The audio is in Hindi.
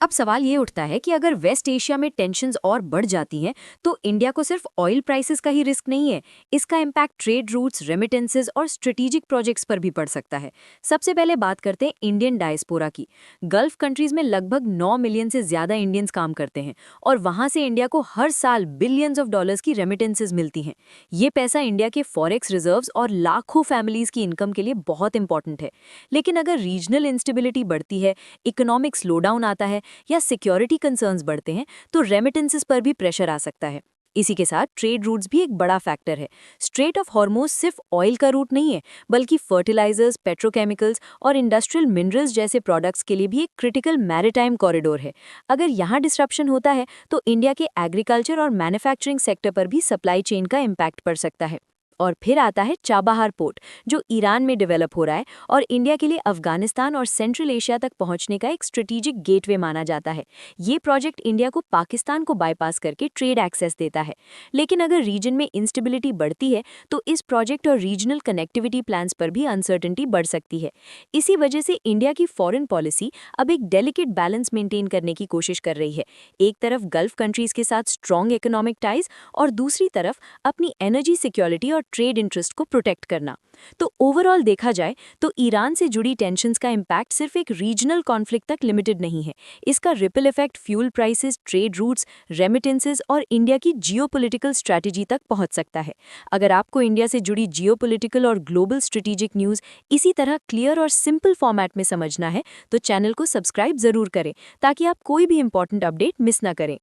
अब सवाल ये उठता है कि अगर वेस्ट एशिया में टेंशन्स और बढ़ जाती हैं तो इंडिया को सिर्फ ऑयल प्राइसेस का ही रिस्क नहीं है। इसका इम्पैक्ट ट्रेड रूट्स, रेमिटेंसेस और स्ट्रेटेजिक प्रोजेक्ट्स पर भी पड़ सकता है। सबसे पहले बात करते हैं इंडियन डायस्पोरा की। गल्फ कंट्रीज में लगभग 9 मिलियन से ज्यादा इंडियंस काम करते हैं और वहां से इंडिया को हर साल बिलियंस ऑफ डॉलर्स की रेमिटेंसेस मिलती हैं। ये पैसा इंडिया के फॉरेक्स रिजर्व्स और लाखों फैमिलीज की इनकम के लिए बहुत इंपॉर्टेंट है। लेकिन अगर रीजनल इंस्टेबिलिटी बढ़ती है, इकोनॉमिक स्लोडाउन आता है या सिक्योरिटी कंसर्न्स बढ़ते हैं तो रेमिटेंसेस पर भी प्रेशर आ सकता है। इसी के साथ ट्रेड रूट्स भी एक बड़ा फैक्टर है। स्ट्रेट ऑफ हॉर्मोज सिर्फ ऑयल का रूट नहीं है, बल्कि फर्टिलाइजर्स, पेट्रोकेमिकल्स और इंडस्ट्रियल मिनरल्स जैसे प्रोडक्ट्स के लिए भी एक क्रिटिकल मैरिटाइम कॉरिडोर है। अगर यहाँ डिस्रप्शन होता है तो इंडिया के एग्रीकल्चर और मैन्युफैक्चरिंग सेक्टर पर भी सप्लाई चेन का इम्पैक्ट पड़ सकता है। और फिर आता है चाबहार पोर्ट, जो ईरान में डेवलप हो रहा है और इंडिया के लिए अफगानिस्तान और सेंट्रल एशिया तक पहुंचने का एक स्ट्रेटेजिक गेटवे माना जाता है। ये प्रोजेक्ट इंडिया को पाकिस्तान को बाईपास करके ट्रेड एक्सेस देता है। लेकिन अगर रीजन में इंस्टेबिलिटी बढ़ती है तो इस प्रोजेक्ट और रीजनल कनेक्टिविटी प्लान्स पर भी अनसर्टेनिटी बढ़ सकती है। इसी वजह से इंडिया की फॉरेन पॉलिसी अब एक डेलिकेट बैलेंस मेंटेन करने की कोशिश कर रही है। एक तरफ गल्फ कंट्रीज के साथ स्ट्रॉन्ग इकोनॉमिक टाइज और दूसरी तरफ अपनी एनर्जी सिक्योरिटी और ट्रेड इंटरेस्ट को प्रोटेक्ट करना। तो ओवरऑल देखा जाए तो ईरान से जुड़ी टेंशन्स का इम्पैक्ट सिर्फ एक रीजनल कॉन्फ्लिक्ट तक लिमिटेड नहीं है। इसका ripple effect fuel prices, trade routes, remittances और इंडिया की जियोपॉलिटिकल स्ट्रैटेजी तक पहुंच सकता है। अगर आपको इंडिया से जुड़ी जियोपॉलिटिकल और ग्लोबल स्ट्रेटेजिक न्यूज़ इसी तरह क्लियर और सिंपल फॉर्मेट में समझना है तो चैनल को सब्सक्राइब जरूर करें ताकि आप कोई भी इंपॉर्टेंट अपडेट मिस ना करें।